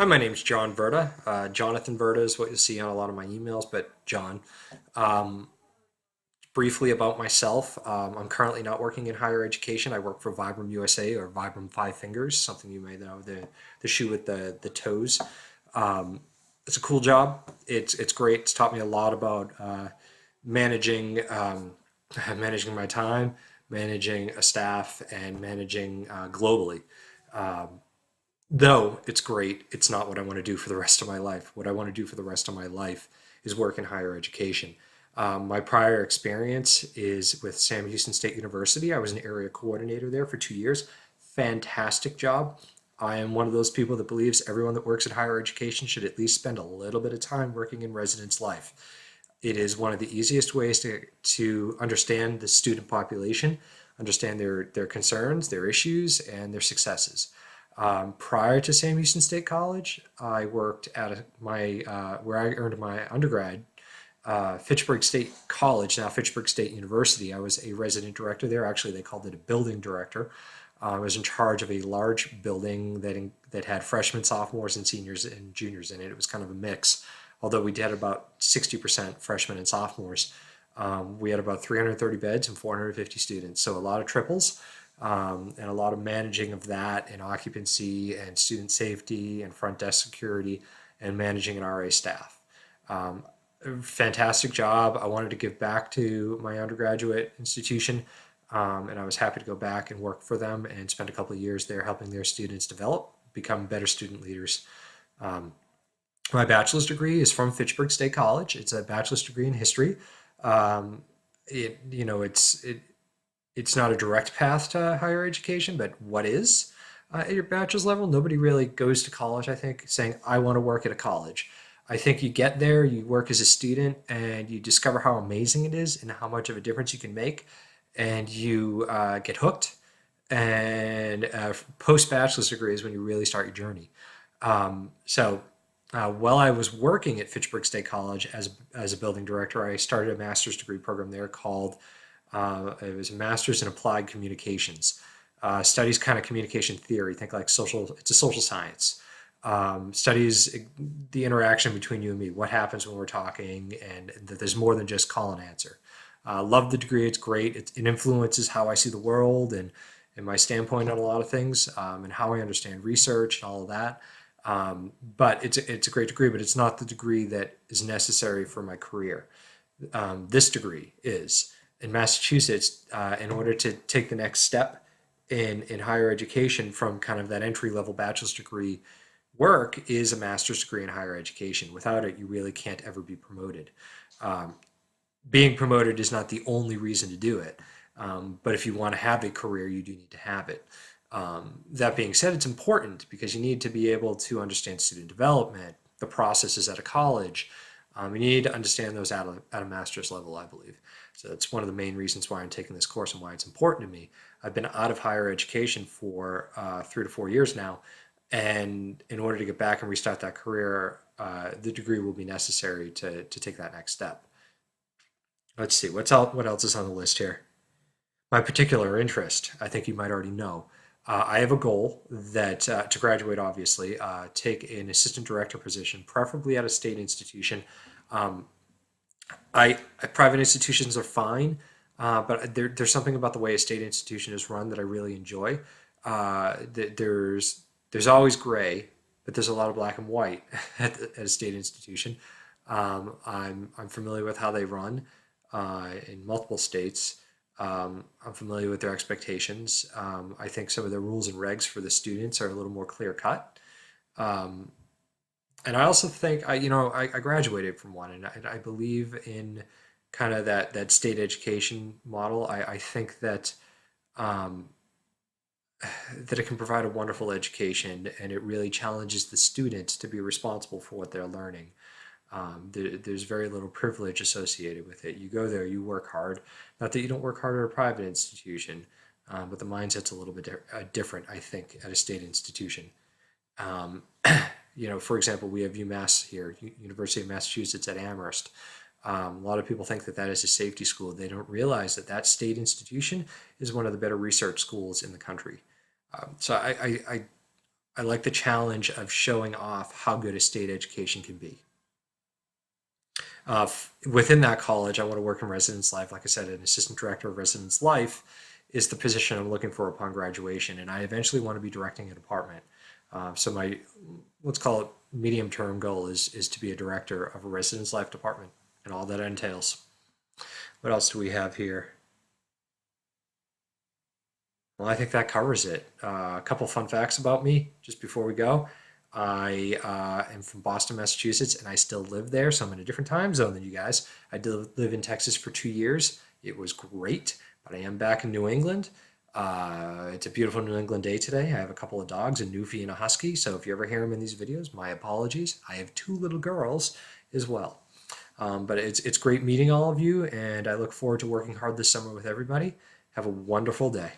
Hi, my name's Jon Verda. Jonathan Verda is what you'll see on a lot of my emails, but John. Um, Briefly about myself, I'm currently not working in higher education. I work for Vibram USA or Vibram Five Fingers, something you may know, the shoe with the toes. Um, it's a cool job. It's great. It's taught me a lot about managing managing my time, managing a staff, and managing globally. Though it's great, it's not what I want to do for the rest of my life. What I want to do for the rest of my life is work in higher education. My prior experience is with Sam Houston State University. I was an area coordinator there for 2 years. Fantastic job. I am one of those people that believes everyone that works in higher education should at least spend a little bit of time working in residence life. It is one of the easiest ways to understand the student population, understand their concerns, their issues, and their successes. Prior to Sam Houston State College, I worked at my where I earned my undergrad, Fitchburg State College, now Fitchburg State University. I was a resident director there. Actually, they called it a building director. I was in charge of a large building that had freshmen, sophomores, and seniors and juniors in it. It was kind of a mix. Although we did about 60% freshmen and sophomores, we had about 330 beds and 450 students. So a lot of triples and a lot of managing of that and occupancy and student safety and front desk security and managing an RA staff. Um, Fantastic job. I wanted to give back to my undergraduate institution, and I was happy to go back and work for them and spend a couple of years there helping their students develop, become better student leaders. Um, my bachelor's degree is from Fitchburg State College. It's a bachelor's degree in history. Um, it you know it's not a direct path to higher education, but what is at your bachelor's level? Nobody really goes to college, I think, saying, I want to work at a college. I think you get there, you work as a student, and you discover how amazing it is and how much of a difference you can make, and you get hooked. And post bachelor's degree is when you really start your journey. While I was working at Fitchburg State College as a building director, I started a master's degree program there called it was a master's in applied communications. Studies kind of communication theory. Think like social. It's a social science. Studies the interaction between you and me. What happens when we're talking, and that there's more than just call and answer. Love the degree. It's great. It influences how I see the world and my standpoint on a lot of things, and how I understand research and all of that. But it's a great degree, but it's not the degree that is necessary for my career. This degree is in Massachusetts. In order to take the next step in higher education from kind of that entry level bachelor's degree work is a master's degree in higher education. Without it, you really can't ever be promoted. Um, Being promoted is not the only reason to do it. But if you want to have a career, you do need to have it. That being said, it's important because you need to be able to understand student development, the processes at a college. You need to understand those at a master's level, I believe. So that's one of the main reasons why I'm taking this course and why it's important to me. I've been out of higher education for 3 to 4 years now, and in order to get back and restart that career, the degree will be necessary to take that next step. Let's see, what else is on the list here? My particular interest, I think you might already know. I have a goal that to graduate, obviously, take an assistant director position, preferably at a state institution. Um, Private institutions are fine, but there's something about the way a state institution is run that I really enjoy. There's always gray, but there's a lot of black and white at a state institution. I'm familiar with how they run in multiple states. I'm familiar with their expectations. I think some of the rules and regs for the students are a little more clear cut. Um, and I also think I graduated from one, and I believe in kind of that state education model. I think um, that it can provide a wonderful education, and it really challenges the students to be responsible for what they're learning. There's very little privilege associated with it. You go there, you work hard. Not that you don't work hard at a private institution, but the mindset's a little bit different, I think, at a state institution. Um, for example, we have UMass here, University of Massachusetts at Amherst. A lot of people think that that is a safety school. They don't realize that that state institution is one of the better research schools in the country. So I like the challenge of showing off how good a state education can be. Within that college, I want to work in residence life. Like I said, an assistant director of residence life is the position I'm looking for upon graduation, and I eventually want to be directing a department. So my, let's call it, medium term goal is to be a director of a residence life department and all that entails. What else do we have here? Well, I think that covers it. A couple fun facts about me just before we go. I am from Boston, Massachusetts, and I still live there, so I'm in a different time zone than you guys. I did live in Texas for 2 years. It was great, but I am back in New England. It's a beautiful New England day today. I have a couple of dogs, a Newfie and a Husky, so if you ever hear them in these videos, my apologies. I have two little girls as well. But it's great meeting all of you, and I look forward to working hard this summer with everybody. Have a wonderful day.